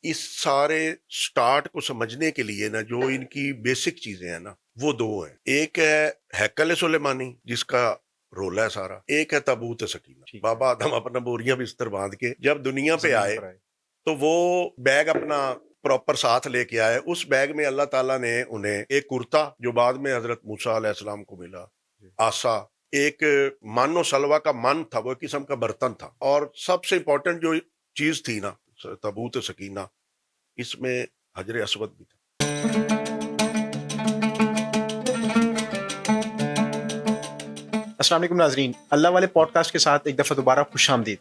اس سارے سٹارٹ کو سمجھنے کے لیے نا جو ان کی بیسک چیزیں ہیں نا وہ دو ہیں. ایک ہے ہیکل سلیمانی جس کا رولہ ہے سارا، ایک ہے تابوت سکینہ. بابا آدم اپنا بوریاں بستر باندھ کے جب دنیا پہ آئے تو وہ بیگ اپنا پراپر ساتھ لے کے آئے. اس بیگ میں اللہ تعالیٰ نے انہیں ایک کرتا جو بعد میں حضرت موسیٰ علیہ السلام کو ملا، آسا، ایک من و سلوہ کا من تھا، وہ ایک قسم کا برتن تھا، اور سب سے امپورٹنٹ جو چیز تھی نا تابوت سکینہ، اس میں حجر اسود بھی تھا. السلام علیکم ناظرین، اللہ والے پوڈ کاسٹ کے ساتھ ایک دفعہ دوبارہ خوش آمدید.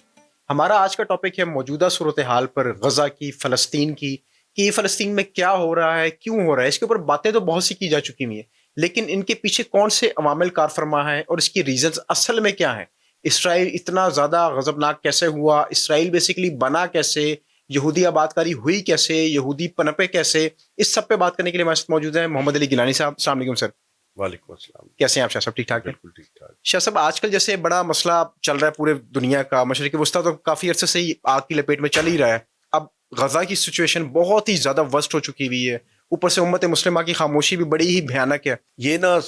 ہمارا آج کا ٹاپک ہے موجودہ صورتحال پر، غزہ کی، فلسطین کی، کہ یہ فلسطین میں کیا ہو رہا ہے، کیوں ہو رہا ہے. اس کے اوپر باتیں تو بہت سی کی جا چکی ہوئی ہیں، لیکن ان کے پیچھے کون سے عوامل کار فرما ہیں اور اس کی ریزنز اصل میں کیا ہیں. اسرائیل اتنا زیادہ غضبناک کیسے ہوا، اسرائیل بیسیکلی بنا کیسے، یہودی آباد کاری ہوئی کیسے، یہودی پنپے کیسے، اس سب پہ بات کرنے کے لیے ہمارے ساتھ موجود ہیں محمد علی گیلانی صاحب. السلام علیکم سر. وعلیکم السلام. کیسے ہیں آپ شاہ صاحب؟ ٹھیک ٹھاک ہے؟ بالکل ٹھیک ٹھاک. شاہ صاحب، آج کل جیسے بڑا مسئلہ چل رہا ہے پورے دنیا کا، مشرق وسطیٰ تو کافی عرصے سے ہی آگ کی لپیٹ میں چل ہی رہا ہے. اب غزہ کی سچویشن بہت ہی زیادہ ورسٹ ہو چکی ہوئی ہے، اوپر سے امت مسلمہ کی خاموشی بھی بڑی ہی بھیانک ہے. یہ نا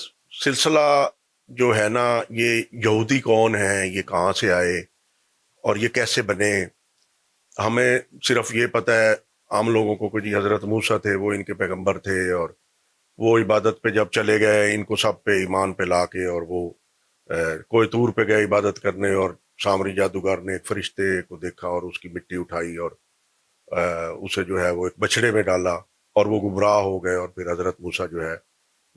سلسلہ جو ہے نا، یہ یہودی کون ہیں، یہ کہاں سے آئے اور یہ کیسے بنے، ہمیں صرف یہ پتہ ہے عام لوگوں کو کہ جی حضرت موسیٰ تھے، وہ ان کے پیغمبر تھے، اور وہ عبادت پہ جب چلے گئے ان کو سب پہ ایمان پہ لا کے، اور وہ کوئی طور پہ گئے عبادت کرنے، اور سامری جادوگر نے ایک فرشتے کو دیکھا اور اس کی مٹی اٹھائی اور اسے جو ہے وہ ایک بچڑے میں ڈالا، اور وہ گمراہ ہو گئے. اور پھر حضرت موسیٰ جو ہے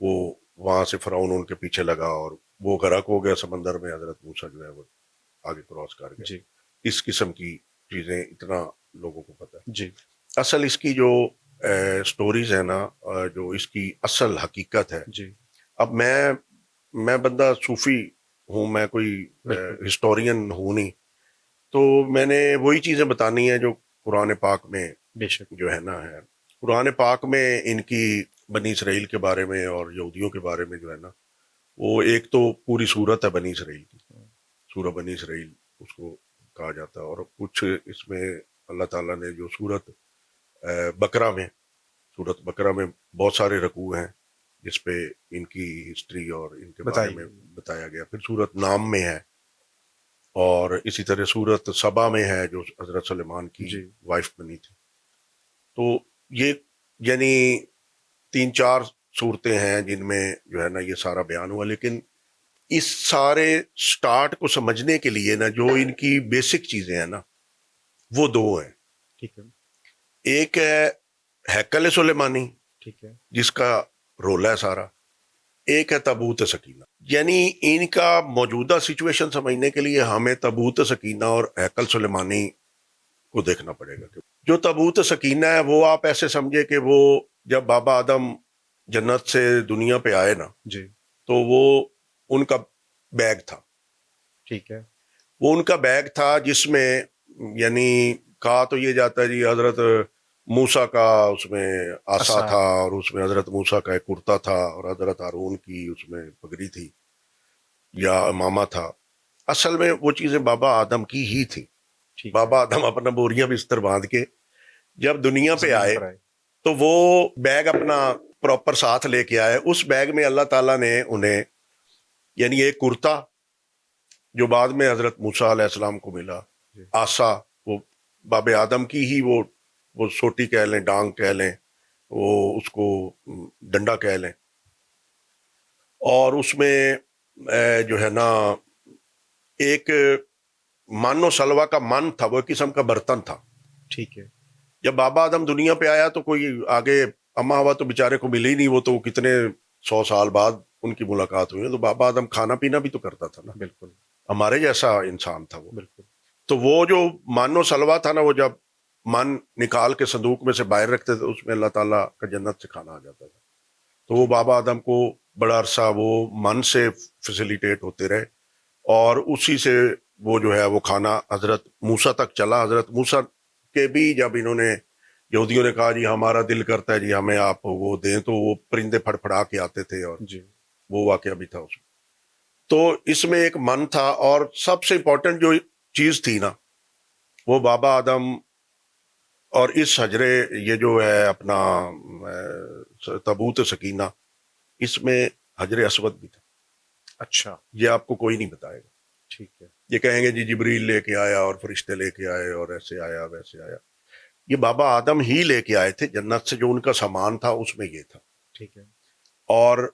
وہ وہاں سے فرعون ان کے پیچھے لگا اور وہ غرق ہو گیا سمندر میں. حضرت موسیٰ جو ہے وہ آگے کراس کر گئے. جی اس قسم کی چیزیں اتنا لوگوں کو پتہ ہے. جی. اصل اس کی جو سٹوریز ہے نا، جو اس کی اصل حقیقت ہے. جی اب میں بندہ صوفی ہوں، میں کوئی ہسٹورین ہوں نہیں، تو میں نے وہی چیزیں بتانی ہیں جو قرآن پاک میں بے شک. جو ہے نا ہے. قرآن پاک میں ان کی بنی اسرائیل کے بارے میں اور یہودیوں کے بارے میں جو ہے نا، وہ ایک تو پوری صورت ہے بنی اسرائیل کی، سورہ بنی اسرائیل اس کو کہا جاتا ہے. اور کچھ اس میں اللہ تعالیٰ نے جو سورت بقرہ میں، سورت بقرہ میں بہت سارے رکوع ہیں جس پہ ان کی ہسٹری اور ان کے بارے میں بتایا گیا. پھر سورت نام میں ہے، اور اسی طرح سورت سبا میں ہے جو حضرت سلیمان کی وائف بنی تھی. تو یہ یعنی 3-4 صورتیں ہیں جن میں جو ہے نا یہ سارا بیان ہوا. لیکن اس سارے سٹارٹ کو سمجھنے کے لیے نا جو ان کی بیسک چیزیں ہیں نا وہ دو ہیں. ٹھیک ہے. ایک ہے ہیکل سلیمانی، ٹھیک ہے. جس کا رولہ ہے سارا، ایک ہے تابوت سکینہ. یعنی ان کا موجودہ سچویشن سمجھنے کے لیے ہمیں تابوت سکینہ اور ہیکل سلیمانی کو دیکھنا پڑے گا. جو تابوت سکینہ ہے وہ آپ ایسے سمجھے کہ وہ جب بابا آدم جنت سے دنیا پہ آئے نا، جی تو وہ ان کا بیگ تھا. ٹھیک ہے. وہ ان کا بیگ تھا جس میں یعنی کہا تو یہ جاتا ہے جی حضرت موسیٰ کا اس میں آسا تھا، اور اس میں حضرت موسیٰ کا ایک کرتا تھا، اور حضرت ہارون کی اس میں پگڑی تھی یا امامہ تھا. اصل میں وہ چیزیں بابا آدم کی ہی تھی. بابا آدم اپنا بوریاں بستر باندھ کے جب دنیا پہ آئے تو وہ بیگ اپنا پراپر ساتھ لے کے آئے. اس بیگ میں اللہ تعالیٰ نے انہیں یعنی ایک کرتا جو بعد میں حضرت موسیٰ علیہ السلام کو ملا، آسا، وہ باب آدم کی ہی وہ سوٹی کہہ لیں، ڈانگ کہہ لیں، وہ اس کو ڈنڈا کہہ لیں. اور اس میں جو ہے نا ایک من و سلوہ کا من تھا، وہ ایک قسم کا برتن تھا. ٹھیک ہے. جب بابا آدم دنیا پہ آیا تو کوئی آگے اما ہوا تو بیچارے کو ملی نہیں، وہ تو کتنے 100 سال بعد ان کی ملاقات ہوئی. تو بابا آدم کھانا پینا بھی تو کرتا تھا نا، بالکل ہمارے جیسا انسان تھا وہ. بالکل. تو وہ جو من و سلوہ تھا نا، وہ جب من نکال کے صندوق میں سے باہر رکھتے تھے، اس میں اللہ تعالیٰ کا جنت سے کھانا آ جاتا تھا. تو وہ بابا آدم کو بڑا عرصہ وہ من سے فیسیلیٹیٹ ہوتے رہے، اور اسی سے وہ جو ہے وہ کھانا حضرت موسیٰ تک چلا. حضرت موسیٰ کے بھی جب انہوں نے یہودیوں نے کہا جی ہمارا دل کرتا ہے جی ہمیں آپ وہ دیں، تو وہ پرندے پھڑ پھڑا کے آتے تھے، اور وہ واقعہ بھی تھا اس میں. تو اس میں ایک من تھا، اور سب سے امپورٹنٹ جو چیز تھی نا وہ بابا آدم اور اس حجرے یہ جو ہے اپنا تابوت سکینہ، اس میں حجر اسود بھی تھا. اچھا یہ آپ کو کوئی نہیں بتائے گا. ٹھیک ہے. یہ کہیں گے جی جبریل لے کے آیا اور فرشتے لے کے آئے اور ایسے آیا ویسے آیا. یہ بابا آدم ہی لے کے آئے تھے جنت سے، جو ان کا سامان تھا اس میں یہ تھا. ٹھیک ہے. اور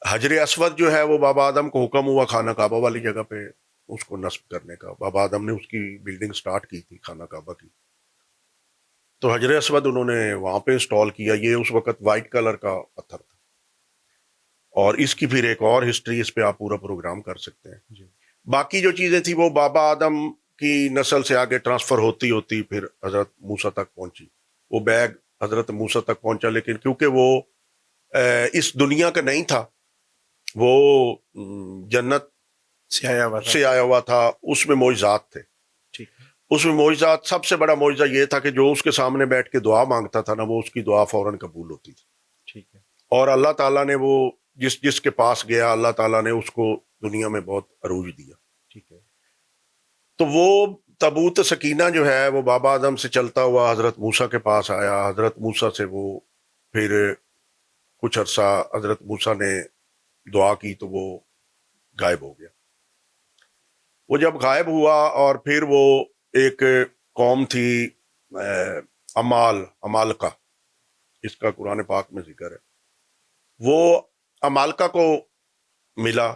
حجر اسود جو ہے وہ بابا آدم کو حکم ہوا خانہ کعبہ والی جگہ پہ اس کو نصب کرنے کا. بابا آدم نے اس کی بلڈنگ سٹارٹ کی تھی خانہ کعبہ کی، تو حجر اسود انہوں نے وہاں پہ انسٹال کیا. یہ اس وقت وائٹ کلر کا پتھر تھا. اور اس کی پھر ایک اور ہسٹری، اس پہ آپ پورا پروگرام کر سکتے ہیں. جی. باقی جو چیزیں تھیں وہ بابا آدم کی نسل سے آگے ٹرانسفر ہوتی ہوتی پھر حضرت موسیٰ تک پہنچی. وہ بیگ حضرت موسیٰ تک پہنچا، لیکن کیونکہ وہ اس دنیا کا نہیں تھا، وہ جنت سے آیا ہوا تھا. سے آیا ہوا تھا. اس میں معجزات تھے. ٹھیک ہے. اس میں معجزات، سب سے بڑا معجزہ یہ تھا کہ جو اس کے سامنے بیٹھ کے دعا مانگتا تھا نا، وہ اس کی دعا فوراً قبول ہوتی تھی. ٹھیک ہے. اور اللہ تعالیٰ نے وہ جس کے پاس گیا، اللہ تعالیٰ نے اس کو دنیا میں بہت عروج دیا. ٹھیک ہے. تو وہ تابوت سکینہ جو ہے وہ بابا آدم سے چلتا ہوا حضرت موسیٰ کے پاس آیا. حضرت موسیٰ سے وہ پھر کچھ عرصہ حضرت موسیٰ نے دعا کی تو وہ غائب ہو گیا. وہ جب غائب ہوا اور پھر وہ ایک قوم تھی عمالقہ، اس کا قرآن پاک میں ذکر ہے. وہ عمالقہ کو ملا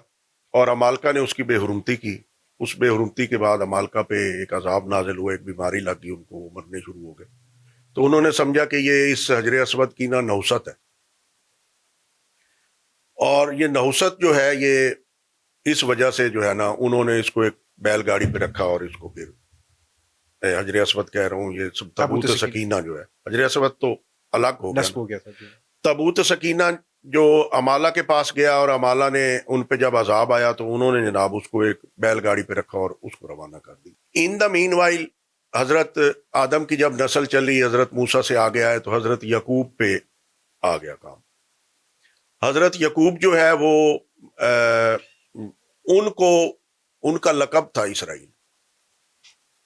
اور عمالقہ نے اس کی بے حرمتی کی. اس بے حرمتی کے بعد عمالقہ پہ ایک عذاب نازل ہوا، ایک بیماری لگ گئی ان کو، وہ مرنے شروع ہو گئے. تو انہوں نے سمجھا کہ یہ اس حجر اسود کی نحوست ہے. اور یہ نحوست جو ہے یہ اس وجہ سے جو ہے نا، انہوں نے اس کو ایک بیل گاڑی پہ رکھا اور اس کو پھر حجر اسود کہہ رہا ہوں، یہ سب تابوت سکینہ جو ہے. حجر اسود تو الگ ہو نصب ہو گیا تھا. تابوت سکینہ جو عمالہ کے پاس گیا، اور عمالہ نے ان پہ جب عذاب آیا تو انہوں نے جناب اس کو ایک بیل گاڑی پہ رکھا اور اس کو روانہ کر دی. ان دا مین وائل حضرت آدم کی جب نسل چلی، حضرت موسیٰ سے آگے آئے تو حضرت یعقوب پہ آ گیا کام. حضرت یعقوب جو ہے وہ ان کا لقب تھا اسرائیل،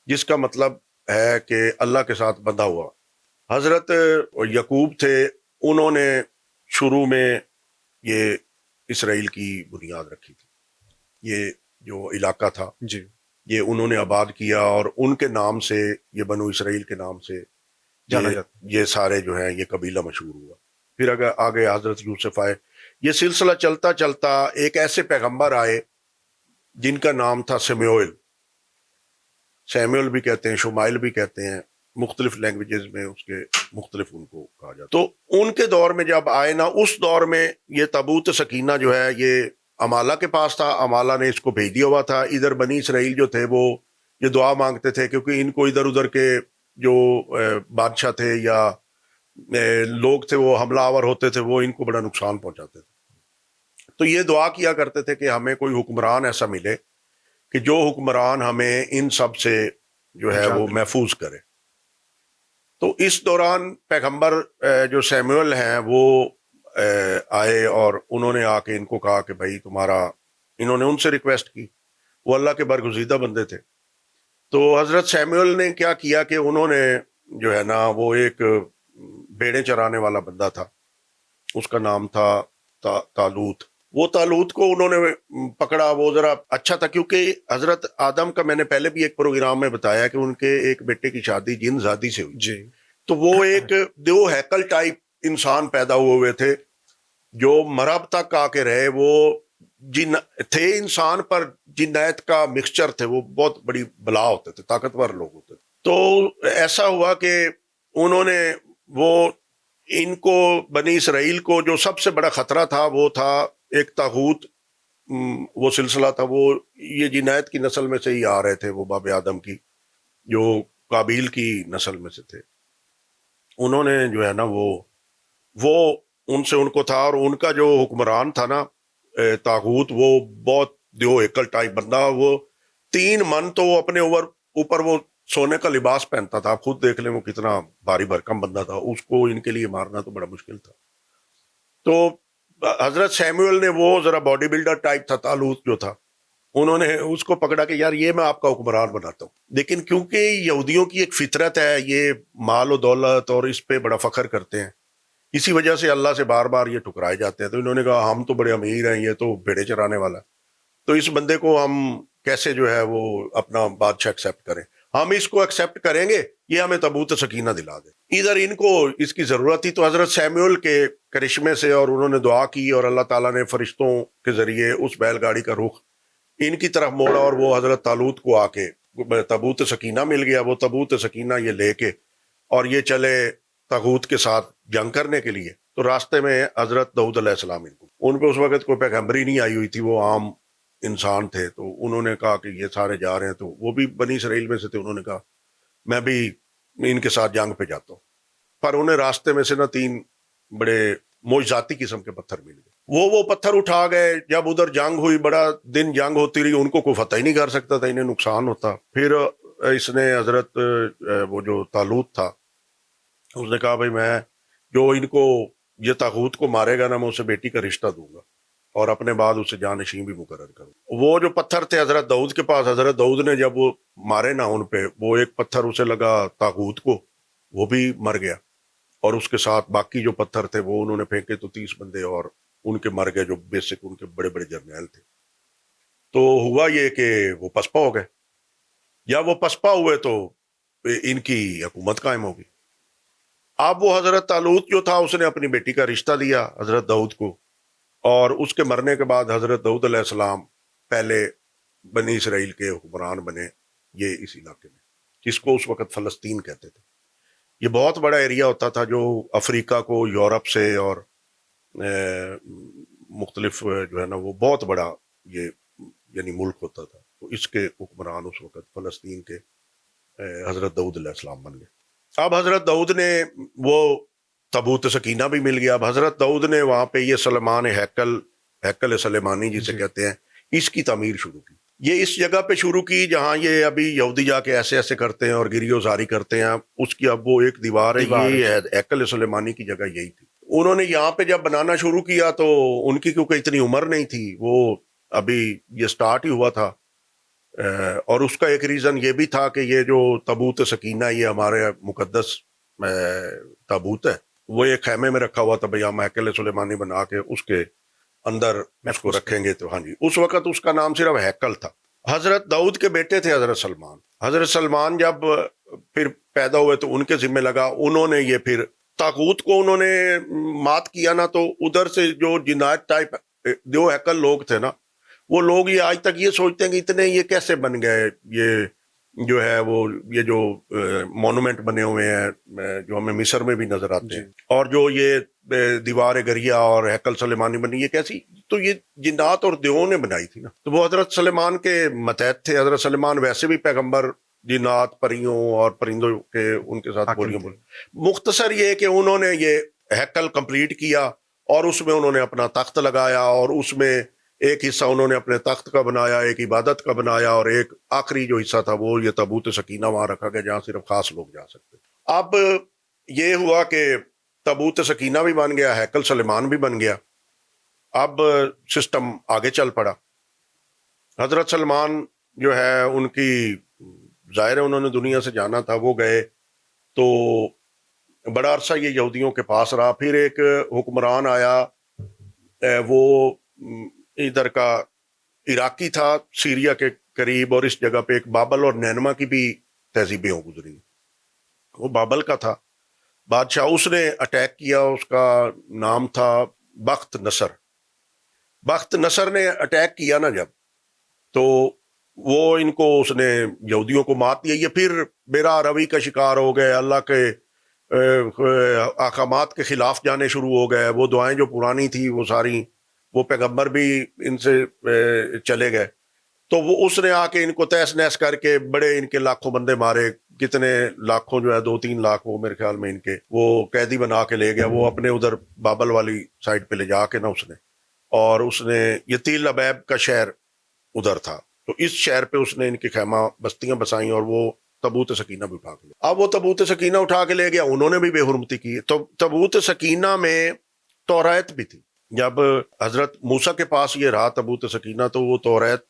جس کا مطلب ہے کہ اللہ کے ساتھ بندھا ہوا. حضرت یعقوب تھے، انہوں نے شروع میں یہ اسرائیل کی بنیاد رکھی تھی. یہ جو علاقہ تھا جی، یہ انہوں نے آباد کیا، اور ان کے نام سے، یہ بنو اسرائیل کے نام سے جانا جاتا. یہ سارے جو ہیں یہ قبیلہ مشہور ہوا. پھر آگے حضرت یوسف آئے. یہ سلسلہ چلتا چلتا ایک ایسے پیغمبر آئے جن کا نام تھا سیموئیل. سیموئیل بھی کہتے ہیں، شمائل بھی کہتے ہیں، مختلف لینگویجز میں اس کے مختلف ان کو کہا جاتا. تو ان کے دور میں جب آئے نا، اس دور میں یہ تابوت سکینہ جو ہے یہ عمالہ کے پاس تھا. عمالہ نے اس کو بھیج دیا ہوا تھا. ادھر بنی اسرائیل جو تھے وہ یہ دعا مانگتے تھے، کیونکہ ان کو ادھر ادھر کے جو بادشاہ تھے یا لوگ تھے وہ حملہ آور ہوتے تھے، وہ ان کو بڑا نقصان پہنچاتے تھے. تو یہ دعا کیا کرتے تھے کہ ہمیں کوئی حکمران ایسا ملے کہ جو حکمران ہمیں ان سب سے جو ہے وہ محفوظ کرے. تو اس دوران پیغمبر جو سیموئیل ہیں وہ آئے اور انہوں نے آ کے ان کو کہا کہ بھائی انہوں نے ان سے ریکویسٹ کی. وہ اللہ کے برگزیدہ بندے تھے. تو حضرت سیموئیل نے کیا کیا کہ انہوں نے جو ہے نا، وہ ایک بیڑے چرانے والا بندہ تھا، اس کا نام تھا طالوت. وہ طالوت کو انہوں نے پکڑا. وہ ذرا اچھا تھا کیونکہ حضرت آدم کا میں نے پہلے بھی ایک پروگرام میں بتایا کہ ان کے ایک بیٹے کی شادی جن زادی سے ہوئی. جی. تو وہ ایک دو ہیکل ٹائپ انسان پیدا ہوئے تھے جو مرب تک آ کے رہے. وہ جن تھے انسان پر جنایت کا مکسچر تھے. وہ بہت بڑی بلا ہوتے تھے، طاقتور لوگ ہوتے تھے. تو ایسا ہوا کہ انہوں نے ان کو بنی اسرائیل کو جو سب سے بڑا خطرہ تھا وہ تھا ایک طاغوت. وہ سلسلہ تھا، وہ یہ جنایت کی نسل میں سے ہی آ رہے تھے، وہ باب آدم کی جو قابیل کی نسل میں سے تھے. انہوں نے جو ہے نا وہ ان سے ان کو تھا. اور ان کا جو حکمران تھا نا طاغوت، وہ بہت دیو ایکل ٹائپ بندہ. وہ 3 من تو وہ اپنے اوپر وہ سونے کا لباس پہنتا تھا. آپ خود دیکھ لیں وہ کتنا بھاری بھرکم بندہ تھا. اس کو ان کے لیے مارنا تو بڑا مشکل تھا. تو حضرت سیموئیل نے، وہ ذرا باڈی بلڈر ٹائپ تھا طالوت جو تھا، انہوں نے اس کو پکڑا کہ یار یہ میں آپ کا حکمران بناتا ہوں. لیکن کیونکہ یہودیوں کی ایک فطرت ہے، یہ مال و دولت اور اس پہ بڑا فخر کرتے ہیں، اسی وجہ سے اللہ سے بار بار یہ ٹکرائے جاتے ہیں. تو انہوں نے کہا ہم تو بڑے امیر ہیں، یہ تو بھیڑے چرانے والا ہے، تو اس بندے کو ہم کیسے جو ہے وہ اپنا بادشاہ ایکسیپٹ کریں. ہم اس کو ایکسیپٹ کریں گے، یہ ہمیں تابوت سکینہ دلا دے. ادھر ان کو اس کی ضرورت تھی، تو حضرت سیموئل کے کرشمے سے اور انہوں نے دعا کی اور اللہ تعالیٰ نے فرشتوں کے ذریعے اس بیل گاڑی کا رخ ان کی طرف موڑا اور وہ حضرت طالوت کو آ کے تابوت سکینہ مل گیا. وہ تابوت سکینہ یہ لے کے اور یہ چلے طاغوت کے ساتھ جنگ کرنے کے لیے. تو راستے میں حضرت داؤد علیہ السلام ان پہ اس وقت کوئی پیغمبری نہیں آئی ہوئی تھی، وہ عام انسان تھے. تو انہوں نے کہا کہ یہ سارے جا رہے ہیں، تو وہ بھی بنی اسرائیل میں سے تھے. انہوں نے کہا میں بھی ان کے ساتھ جنگ پہ جاتا ہوں. پر انہیں راستے میں سے نا 3 بڑے معجزاتی قسم کے پتھر مل گئے. وہ پتھر اٹھا گئے. جب ادھر جنگ ہوئی، بڑا دن جنگ ہوتی رہی، ان کو کوئی فتح ہی نہیں کر سکتا تھا، انہیں نقصان ہوتا. پھر اس نے حضرت وہ جو طالوت تھا اس نے کہا بھائی میں جو ان کو یہ طاغوت کو مارے گا نا، میں اسے بیٹی کا رشتہ دوں گا اور اپنے بعد اسے جانشین بھی مقرر کروں. وہ جو پتھر تھے حضرت داؤد کے پاس، حضرت داؤد نے جب وہ مارے نا ان پہ، وہ ایک پتھر اسے لگا طاغوت کو، وہ بھی مر گیا. اور اس کے ساتھ باقی جو پتھر تھے وہ انہوں نے پھینکے، تو 30 بندے اور ان کے مر گئے جو بیسک ان کے بڑے بڑے جرنیل تھے. تو ہوا یہ کہ وہ پسپا ہو گئے. یا وہ پسپا ہوئے تو ان کی حکومت قائم ہوگی. اب وہ حضرت طالوت جو تھا اس نے اپنی بیٹی کا رشتہ دیا حضرت داؤد کو، اور اس کے مرنے کے بعد حضرت داؤد علیہ السلام پہلے بنی اسرائیل کے حکمران بنے یہ اس علاقے میں، جس کو اس وقت فلسطین کہتے تھے. یہ بہت بڑا ایریا ہوتا تھا جو افریقہ کو یورپ سے اور مختلف جو ہے نا وہ بہت بڑا یہ یعنی ملک ہوتا تھا. تو اس کے حکمران اس وقت فلسطین کے حضرت داؤد علیہ السلام بن گئے. اب حضرت داؤد نے وہ تابوت سکینہ بھی مل گیا. اب حضرت داؤد نے وہاں پہ یہ سلیمان ہیکل سلیمانی جسے کہتے ہیں، اس کی تعمیر شروع کی. یہ اس جگہ پہ شروع کی جہاں یہ ابھی یہودی جا کے ایسے ایسے کرتے ہیں اور گریو زاری کرتے ہیں. اس کی اب وہ ایک دیوار ہے، یہ ہیکل سلیمانی کی جگہ یہی تھی. انہوں نے یہاں پہ جب بنانا شروع کیا تو ان کی کیونکہ اتنی عمر نہیں تھی، وہ ابھی یہ سٹارٹ ہی ہوا تھا. اور اس کا ایک ریزن یہ بھی تھا کہ یہ جو تابوت سکینہ یہ ہمارے مقدس تابوت ہے، وہ ایک خیمے میں رکھا ہوا تھا. بھئی ہم ہیکل سلیمانی بنا کے اس کے اندر اس کو رکھیں گے. تو ہاں جی، اس وقت اس کا نام صرف ہیکل تھا. حضرت داؤد کے بیٹے تھے حضرت سلمان. حضرت سلمان جب پھر پیدا ہوئے تو ان کے ذمہ لگا. انہوں نے یہ پھر طاغوت کو انہوں نے مات کیا نا، تو ادھر سے جو جنات ٹائپ جو ہیکل لوگ تھے نا، وہ لوگ یہ آج تک یہ سوچتے ہیں کہ اتنے یہ کیسے بن گئے. یہ جو ہے وہ یہ جو مونومنٹ بنے ہوئے ہیں جو ہمیں مصر میں بھی نظر آتے ہیں، اور جو یہ دیوار گریا اور ہیکل سلیمانی بنی، یہ کیسی؟ تو یہ جنات اور دیووں نے بنائی تھی نا. تو وہ حضرت سلیمان کے متحد تھے. حضرت سلیمان ویسے بھی پیغمبر جنات، پریوں اور پرندوں کے ان کے ساتھ بولیاں بولے. مختصر یہ کہ انہوں نے یہ ہیکل کمپلیٹ کیا اور اس میں انہوں نے اپنا تخت لگایا، اور اس میں ایک حصہ انہوں نے اپنے تخت کا بنایا، ایک عبادت کا بنایا، اور ایک آخری جو حصہ تھا وہ یہ تابوت سکینہ وہاں رکھا گیا جہاں صرف خاص لوگ جا سکتے. اب یہ ہوا کہ تابوت سکینہ بھی بن گیا، ہیکل سلیمان بھی بن گیا. اب سسٹم آگے چل پڑا. حضرت سلمان جو ہے ان کی ظاہر ہے انہوں نے دنیا سے جانا تھا، وہ گئے تو بڑا عرصہ یہ یہودیوں کے پاس رہا. پھر ایک حکمران آیا، وہ ادھر کا عراقی تھا، سیریا کے قریب، اور اس جگہ پہ ایک بابل اور نینوا کی بھی تہذیبیں گزری. وہ بابل کا تھا بادشاہ. اس نے اٹیک کیا، اس کا نام تھا بخت نصر. بخت نصر نے اٹیک کیا نا جب، تو وہ ان کو اس نے یہودیوں کو مات دیا. یہ پھر بیرا روی کا شکار ہو گئے، اللہ کے احکامات کے خلاف جانے شروع ہو گئے. وہ دعائیں جو پرانی تھی وہ ساری، وہ پیغمبر بھی ان سے چلے گئے. تو وہ اس نے آ کے ان کو تہس نہس کر کے بڑے ان کے لاکھوں بندے مارے. کتنے لاکھوں جو ہے 2-3 لاکھ وہ میرے خیال میں ان کے وہ قیدی بنا کے لے گیا. وہ اپنے ادھر بابل والی سائڈ پہ لے جا کے نا اس نے، اور اس نے یہ تیل ابیب کا شہر ادھر تھا، تو اس شہر پہ اس نے ان کی خیمہ بستیاں بسائیں اور وہ تابوت سکینہ بھی اٹھا کے لے. اب وہ تابوت سکینہ اٹھا کے لے گیا، انہوں نے بھی بے حرمتی کی. تو تابوت سکینہ میں توریت بھی تھی. جب حضرت موسیٰ کے پاس یہ رہا تابوت سکینہ، تو وہ توریت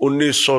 1900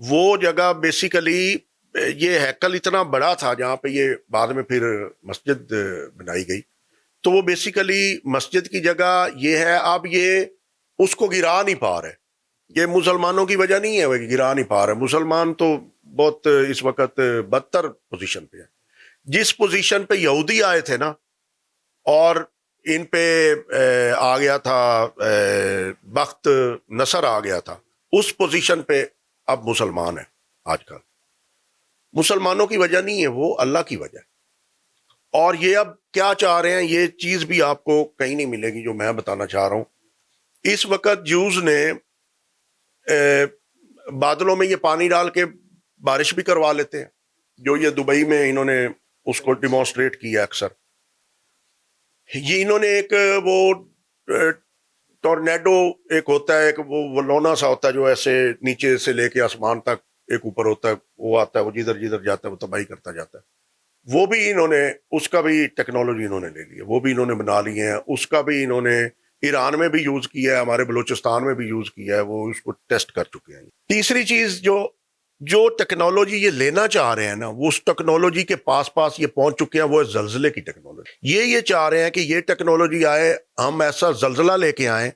وہ جگہ بیسیکلی یہ ہیکل اتنا بڑا تھا جہاں پہ یہ بعد میں پھر مسجد بنائی گئی. تو وہ بیسیکلی مسجد کی جگہ یہ ہے. اب یہ اس کو گرا نہیں پا رہے. یہ مسلمانوں کی وجہ نہیں ہے وہ گرا نہیں پا رہے. مسلمان تو بہت اس وقت بدتر پوزیشن پہ ہے. جس پوزیشن پہ یہودی آئے تھے نا اور ان پہ آ گیا تھا بخت نصر آ گیا تھا, اس پوزیشن پہ اب مسلمان ہیں آج کل. مسلمانوں کی وجہ نہیں ہے, وہ اللہ کی وجہ ہے. اور یہ اب کیا چاہ رہے ہیں, یہ چیز بھی آپ کو کہیں نہیں ملے گی جو میں بتانا چاہ رہا ہوں. اس وقت جوز نے بادلوں میں یہ پانی ڈال کے بارش بھی کروا لیتے ہیں, جو یہ دبئی میں انہوں نے اس کو ڈیمونسٹریٹ کیا اکثر. یہ انہوں نے ایک وہ ٹورنیڈو ایک ہوتا ہے, ایک وہ لونا سا ہوتا ہے جو ایسے نیچے سے لے کے آسمان تک ایک اوپر ہوتا ہے, وہ آتا ہے, وہ جدھر جدھر جاتا ہے وہ تباہی کرتا جاتا ہے. وہ بھی انہوں نے اس کا بھی ٹیکنالوجی انہوں نے لے لی ہے, وہ بھی انہوں نے بنا لی ہے. اس کا بھی انہوں نے ایران میں بھی یوز کیا ہے, ہمارے بلوچستان میں بھی یوز کیا ہے, وہ اس کو ٹیسٹ کر چکے ہیں. تیسری چیز جو ٹیکنالوجی یہ لینا چاہ رہے ہیں نا, وہ اس ٹیکنالوجی کے پاس یہ پہنچ چکے ہیں, وہ ہے زلزلے کی ٹیکنالوجی. یہ چاہ رہے ہیں کہ یہ ٹیکنالوجی آئے, ہم ایسا زلزلہ لے کے آئیں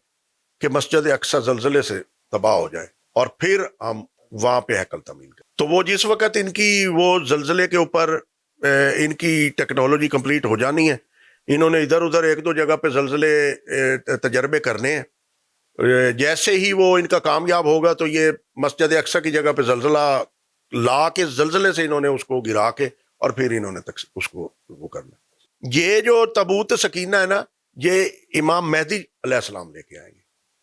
کہ مسجد اقصی زلزلے سے تباہ ہو جائے اور پھر ہم وہاں پہ ہیکل تعمیر کریں. تو وہ جس وقت ان کی وہ زلزلے کے اوپر ان کی ٹیکنالوجی کمپلیٹ ہو جانی ہے, انہوں نے ادھر ادھر ایک دو جگہ پہ زلزلے تجربے کرنے ہیں. جیسے ہی وہ ان کا کامیاب ہوگا تو یہ مسجد اقصی کی جگہ پہ زلزلہ لا کے زلزلے سے انہوں نے اس کو گرا کے اور پھر انہوں نے اس کو وہ کرنا. یہ جو تابوت سکینہ ہے نا, یہ امام مہدی علیہ السلام لے کے آئیں گے.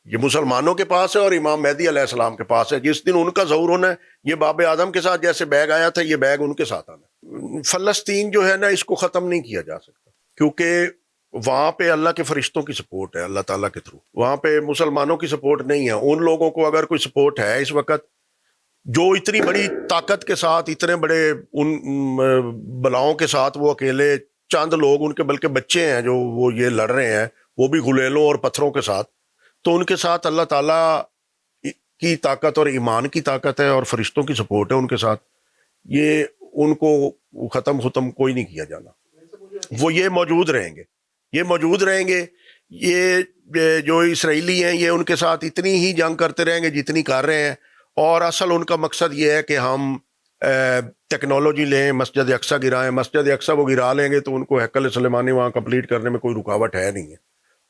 یہ مسلمانوں کے پاس ہے اور امام مہدی علیہ السلام کے پاس ہے. جس دن ان کا ظہور ہونا ہے, یہ باب اعظم کے ساتھ جیسے بیگ آیا تھا, یہ بیگ ان کے ساتھ آنا ہے. فلسطین جو ہے نا, اس کو ختم نہیں کیا جا سکتا کیونکہ وہاں پہ اللہ کے فرشتوں کی سپورٹ ہے, اللہ تعالیٰ کے تھرو. وہاں پہ مسلمانوں کی سپورٹ نہیں ہے. ان لوگوں کو اگر کوئی سپورٹ ہے اس وقت, جو اتنی بڑی طاقت کے ساتھ, اتنے بڑے ان بلاؤں کے ساتھ, وہ اکیلے چند لوگ, ان کے بلکہ بچے ہیں جو وہ یہ لڑ رہے ہیں, وہ بھی غلیلوں اور پتھروں کے ساتھ. تو ان کے ساتھ اللہ تعالیٰ کی طاقت اور ایمان کی طاقت ہے اور فرشتوں کی سپورٹ ہے ان کے ساتھ. یہ ان کو ختم کوئی نہیں کیا جانا. وہ یہ موجود رہیں گے, یہ موجود رہیں گے. یہ جو اسرائیلی ہیں یہ ان کے ساتھ اتنی ہی جنگ کرتے رہیں گے جتنی کر رہے ہیں. اور اصل ان کا مقصد یہ ہے کہ ہم ٹیکنالوجی لیں, مسجد اقصی گرائیں. مسجد اقصی وہ گرا لیں گے تو ان کو ہیکل سلیمانی وہاں کمپلیٹ کرنے میں کوئی رکاوٹ ہے نہیں ہے,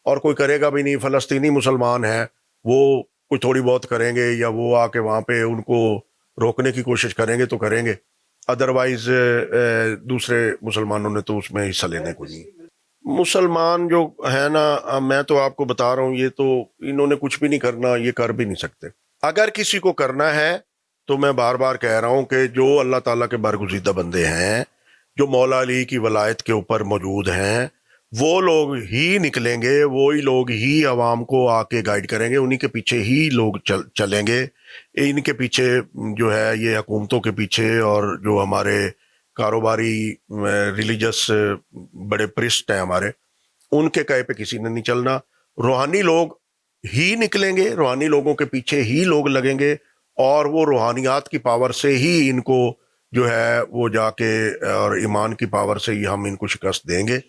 اور کوئی کرے گا بھی نہیں. فلسطینی مسلمان ہیں, وہ کوئی تھوڑی بہت کریں گے, یا وہ آ کے وہاں پہ ان کو روکنے کی کوشش کریں گے تو کریں گے. ادروائز دوسرے مسلمانوں نے تو اس میں حصہ لینے کو نہیں. مسلمان جو ہے نا, میں تو آپ کو بتا رہا ہوں, یہ تو انہوں نے کچھ بھی نہیں کرنا, یہ کر بھی نہیں سکتے. اگر کسی کو کرنا ہے تو میں بار بار کہہ رہا ہوں کہ جو اللہ تعالیٰ کے برگزیدہ بندے ہیں, جو مولا علی کی ولایت کے اوپر موجود ہیں, وہ لوگ ہی نکلیں گے, وہی لوگ ہی عوام کو آ کے گائیڈ کریں گے, انہی کے پیچھے ہی لوگ چلیں گے. ان کے پیچھے جو ہے یہ حکومتوں کے پیچھے, اور جو ہمارے کاروباری ریلیجس بڑے پرسٹ ہیں ہمارے, ان کے کہے پہ کسی نے نہیں چلنا. روحانی لوگ ہی نکلیں گے, روحانی لوگوں کے پیچھے ہی لوگ لگیں گے, اور وہ روحانیات کی پاور سے ہی ان کو جو ہے وہ جا کے, اور ایمان کی پاور سے ہی ہم ان کو شکست دیں گے.